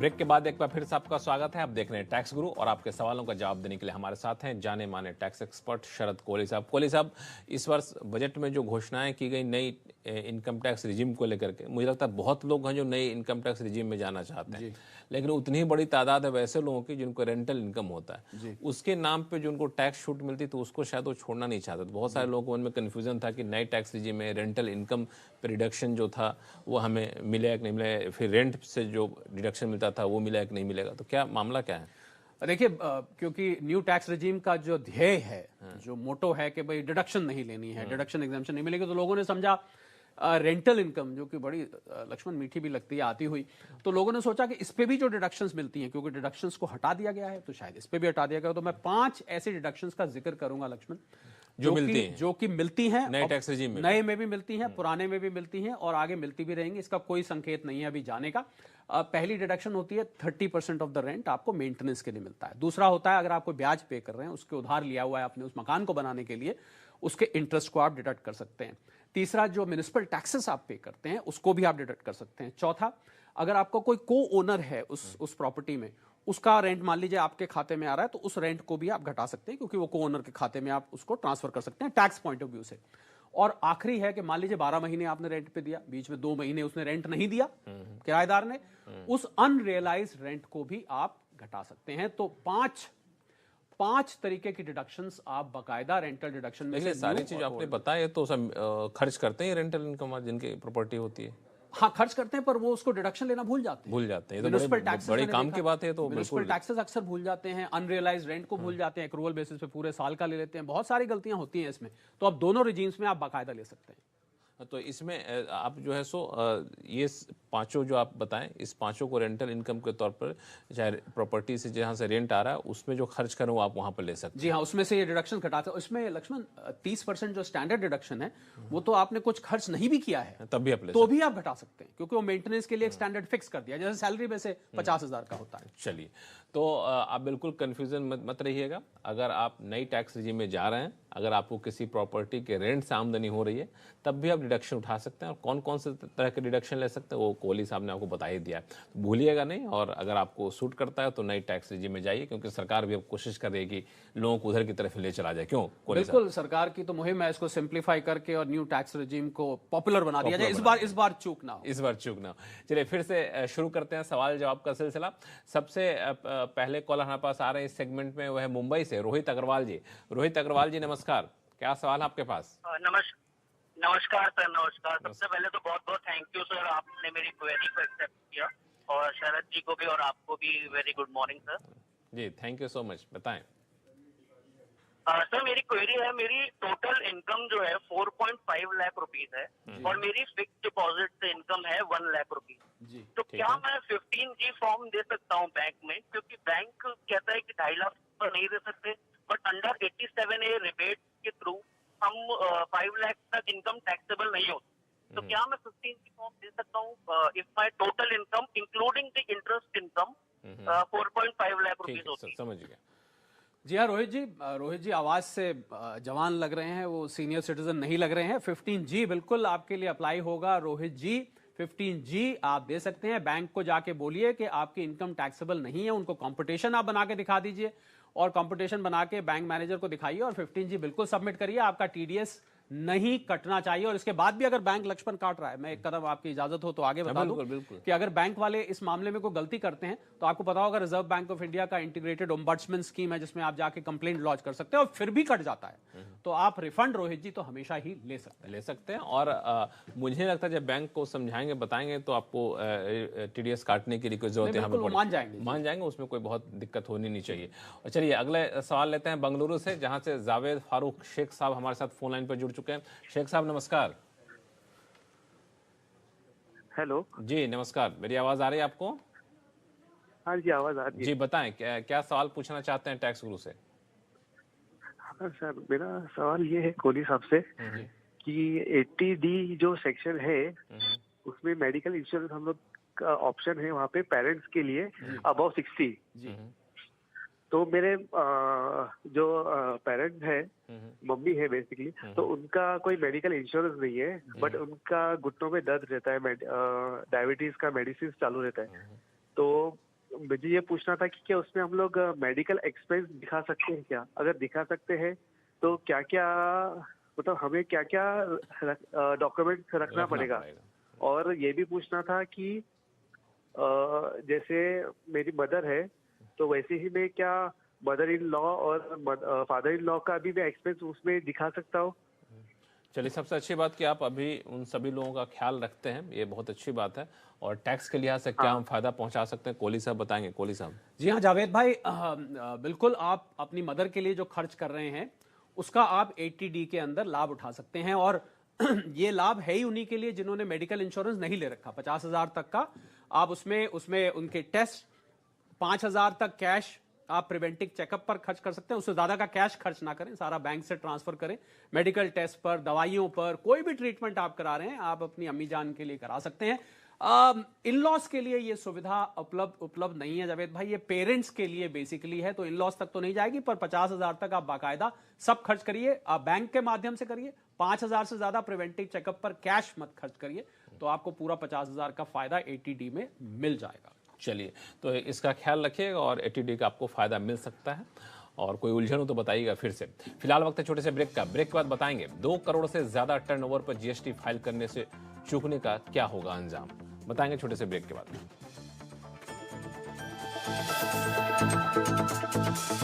Break के बाद एक बार फिर से आपका स्वागत है। आप देख रहे हैं टैक्स गुरु और आपके सवालों का जवाब देने के लिए हमारे साथ हैं जाने माने टैक्स एक्सपर्ट शरद कोहली साहब। कोहली साहब, इस वर्ष बजट में जो घोषणाएं की गई नई इनकम टैक्स रिजीम को लेकर के, मुझे लगता है बहुत लोग हैं जो नई इनकम टैक्स रिजीम में जाना चाहते हैं, लेकिन उतनी ही बड़ी तादाद है वैसे लोगों की जिनको रेंटल इनकम होता है, उसके नाम पे जो उनको टैक्स छूट मिलती तो उसको शायद वो छोड़ना नहीं चाहते। तो बहुत सारे लोगों को उनमें कन्फ्यूजन था कि नई टैक्स रिजीम में रेंटल इनकम पे रिडक्शन जो था वो हमें मिलेगा कि नहीं मिलेगा, फिर रेंट से जो डिडक्शन मिलता था वो मिलेगा कि नहीं मिलेगा। तो क्या मामला क्या है? देखिए, क्योंकि न्यू टैक्स रजीम का जो ध्येय है, जो मोटो है कि भाई डिडक्शन नहीं लेनी है, डिडक्शन एग्जाम्पशन नहीं मिलेगी, तो लोगों ने समझा रेंटल इनकम, जो कि बड़ी लक्ष्मण मीठी भी लगती है आती हुई, तो लोगों ने सोचा कि इस पे भी जो डिडक्शंस मिलती हैं, क्योंकि डिडक्शंस को हटा दिया गया है तो शायद इस पे भी हटा दिया गया। तो मैं 5 ऐसे डिडक्शंस का जिक्र करूंगा लक्ष्मण, जो कि मिलती हैं नए टैक्स रिजीम में, नए में भी मिलती हैं, पुराने में भी मिलती हैं और आगे मिलती भी रहेंगी। इसका कोई संकेत नहीं है अभी जाने का। पहली डिडक्शन होती है 30% ऑफ द रेंट आपको मेंटेनेंस के लिए मिलता है। दूसरा होता है अगर आप कोई ब्याज पे कर रहे हैं, उसके उधार लिया हुआ है आपने उस मकान को बनाने के लिए, उसके इंटरेस्ट को आप डिडक्ट कर सकते हैं। तीसरा, जो म्युनिसिपल टैक्सेस आप पे करते हैं उसको भी आप डिडक्ट कर सकते हैं। चौथा, अगर आपका कोई को ओनर है उस प्रॉपर्टी में, उसका रेंट मान लीजिए आपके खाते में आ रहा है, तो उस रेंट को भी आप घटा सकते हैं, क्योंकि वो को ओनर के खाते में आप उसको ट्रांसफर कर सकते हैं टैक्स पॉइंट ऑफ व्यू से। और आखिरी है कि मान लीजिए 12 महीने आपने रेंट पे दिया, बीच में 2 महीने उसने रेंट नहीं दिया किराएदार ने, उस अनरियलाइज रेंट को भी आप घटा सकते हैं। तो पांच तरीके की डिडक्शंस आप बाकायदा रेंटल डिडक्शन में से सारी चीज आपने बताया तो सब खर्च करते हैं रेंटल इनकम जिनकी प्रॉपर्टी होती है। हाँ, खर्च करते हैं, पर वो उसको डिडक्शन लेना भूल जाते हैं। ये तो बड़े काम की बात है। तो म्युनिसिपल टैक्सेस अक्सर भूल जाते हैं, अनरियलाइज रेंट को भूल जाते हैं, एक्रूवल बेसिस पे पूरे साल का ले लेते हैं, बहुत सारी गलतियां होती हैं इसमें। तो अब दोनों रिजीम्स में आप बाकायदा ले सकते हैं। तो इसमें आप जो है सो ये पांचों जो आप बताएं, इस पांचों को रेंटल इनकम के तौर पर, चाहे प्रॉपर्टी से जहां से रेंट आ रहा है उसमें जो खर्च करें वो आप वहां पर ले सकते हैं। जी हाँ, उसमें से ये डिडक्शन घटाते हैं। इसमें लक्ष्मण 30% जो स्टैंडर्ड डिडक्शन है, वो तो आपने कुछ खर्च नहीं भी किया है तब भी आप घटा सकते हैं, क्योंकि वो मेंटेनेंस के लिए एक स्टैंडर्ड फिक्स कर दिया, जैसे सैलरी में से 50,000 का होता है। चलिए, तो आप बिल्कुल कंफ्यूजन मत रहिएगा। अगर आप नई टैक्स रिजीम में जा रहे हैं, अगर आपको किसी प्रॉपर्टी के रेंट से आमदनी हो रही है, तब भी आप डिडक्शन उठा सकते हैं। और कौन कौन से तरह के डिडक्शन ले सकते हैं वो कोहली साहब ने आपको बता ही दिया है, तो भूलिएगा नहीं। और अगर आपको सूट करता है तो नई टैक्स रिजीम में जाइए, क्योंकि सरकार भी अब कोशिश कर रही है कि लोगों को उधर की तरफ ले चला जाए। क्यों कोहली साहब? बिल्कुल, सरकार की तो मुहिम है इसको सिंप्लीफाई करके और न्यू टैक्स रिजीम को पॉपुलर बना दिया जाए। इस बार चूक ना हो। चलिए फिर से शुरू करते हैं सवाल जवाब का सिलसिला। सबसे पहले कॉलर हमारे पास आ रहे हैं इस सेगमेंट में, वह है मुंबई से रोहित अग्रवाल जी। रोहित अग्रवाल जी, नमस्कार। क्या सवाल है आपके पास? नमस्कार सर, नमस्कार। सबसे पहले तो बहुत बहुत थैंक यू सर, आपने मेरी क्वेरी को एक्सेप्ट किया, और शरद जी को भी और आपको भी वेरी गुड मॉर्निंग सर। जी, थैंक यू सो मच। बताएं। सर, मेरी क्वेरी है, मेरी टोटल इनकम जो है 4.5 लाख रुपीज है और मेरी फिक्स डिपॉजिट से इनकम है 1 लाख रुपीज। तो क्या मैं 15G फॉर्म दे सकता हूँ बैंक में? क्योंकि बैंक कहता है कि 2.5 लाख पर नहीं दे सकते, बट अंडर 87A रिबेट के थ्रू हम 5 लाख तक इनकम टैक्सेबल नहीं होती। तो क्या मैं 15G फॉर्म दे सकता हूँ if my total income including the interest income 4.5 lakh rupees होती है? समझ गया। जी हाँ रोहित जी आवाज से जवान लग रहे हैं, वो सीनियर सिटीजन नहीं लग रहे हैं। 15G बिल्कुल आपके लिए अप्लाई होगा रोहित जी। 15G आप दे सकते हैं। बैंक को जाके बोलिए कि आपकी इनकम टैक्सेबल नहीं है, उनको कंपटीशन आप बना के दिखा दीजिए और कंपटीशन बना के बैंक मैनेजर को दिखाइए और 15G बिल्कुल सबमिट करिए। आपका TDS नहीं कटना चाहिए। और इसके बाद भी अगर बैंक लक्ष्मण काट रहा है, मैं एक कदम आपकी इजाजत हो तो आगे बता दूं कि अगर बैंक वाले इस मामले में कोई गलती करते हैं तो आपको पता होगा रिजर्व बैंक ऑफ इंडिया का इंटीग्रेटेड ओम्बड्समैन स्कीम है, जिसमें आप जाके कंप्लेंट लॉन्च कर सकते हैं और फिर भी कट जाता है तो आप रिफंड रोहित जी तो हमेशा ही ले सकते हैं। और मुझे लगता है जब बैंक को समझाएंगे बताएंगे तो आपको TDS काटने की कोई जरूरत है, मान जाएंगे, उसमें कोई बहुत दिक्कत होनी नहीं चाहिए। और चलिए अगले सवाल लेते हैं बेंगलुरु से, जहां से जावेद फारूक शेख साहब हमारे साथ फोन लाइन पर जुड़ चुके हैं। शेख साहब नमस्कार। हेलो जी नमस्कार, मेरी आवाज आ रही है आपको? हाँ जी, आवाज आ रही है। जी बताएं, क्या सवाल पूछना चाहते हैं टैक्स गुरु से? हाँ सर, मेरा सवाल ये है कोहली साहब से कि 80D जो सेक्शन है उसमें मेडिकल इंश्योरेंस हम लोग का ऑप्शन है वहाँ पे पेरेंट्स के लिए अबव 60। तो मेरे जो पेरेंट है, मम्मी है बेसिकली, तो उनका कोई मेडिकल इंश्योरेंस नहीं है, बट उनका घुटनों में दर्द रहता है, डायबिटीज का मेडिसिन चालू रहता है। तो मुझे ये पूछना था कि क्या उसमें हम लोग मेडिकल एक्सपेंस दिखा सकते हैं क्या? अगर दिखा सकते हैं तो क्या क्या, मतलब हमें क्या क्या डॉक्यूमेंट रखना पड़ेगा? और ये भी पूछना था कि जैसे मेरी मदर है तो वैसे ही मैं क्या मदर इन लॉ और फादर इन लॉ का भी मैं एक्सपेंस उसमें दिखा सकता हूँ? चलिए, सबसे अच्छी बात कि आप अभी उन सभी लोगों का ख्याल रखते हैं, ये बहुत अच्छी बात है। और टैक्स के लिहाज से क्या हम फायदा पहुंचा सकते हैं, कोहली साहब बताएंगे। कोहली साहब। जी हाँ जावेद भाई, बिल्कुल आप अपनी मदर के लिए जो खर्च कर रहे हैं उसका आप 80D के अंदर लाभ उठा सकते हैं। और ये लाभ है ही उन्हीं के लिए जिन्होंने मेडिकल इंश्योरेंस नहीं ले रखा। 50,000 तक का आप उसमें उनके टेस्ट, 5,000 तक कैश आप प्रिवेंटिव चेकअप पर खर्च कर सकते हैं। उससे ज्यादा का कैश खर्च ना करें, सारा बैंक से ट्रांसफर करें। मेडिकल टेस्ट पर, दवाइयों पर, कोई भी ट्रीटमेंट आप करा रहे हैं आप अपनी अम्मी जान के लिए करा सकते हैं। इन लॉस के लिए ये सुविधा उपलब्ध नहीं है जावेद भाई, ये पेरेंट्स के लिए बेसिकली है। तो इन लॉस तक तो नहीं जाएगी, पर 50,000 तक आप बाकायदा सब खर्च करिए। आप बैंक के माध्यम से करिए। 5,000 से ज्यादा प्रिवेंटिव चेकअप पर कैश मत खर्च करिए, तो आपको पूरा 50,000 का फायदा 80D में मिल जाएगा। चलिए, तो इसका ख्याल रखिएगा और 80D का आपको फायदा मिल सकता है। और कोई उलझन हो तो बताइएगा फिर से। फिलहाल वक्त है छोटे से ब्रेक का। ब्रेक के बाद बताएंगे 2 करोड़ से ज्यादा टर्नओवर पर GST फाइल करने से चूकने का क्या होगा अंजाम, बताएंगे छोटे से ब्रेक के बाद।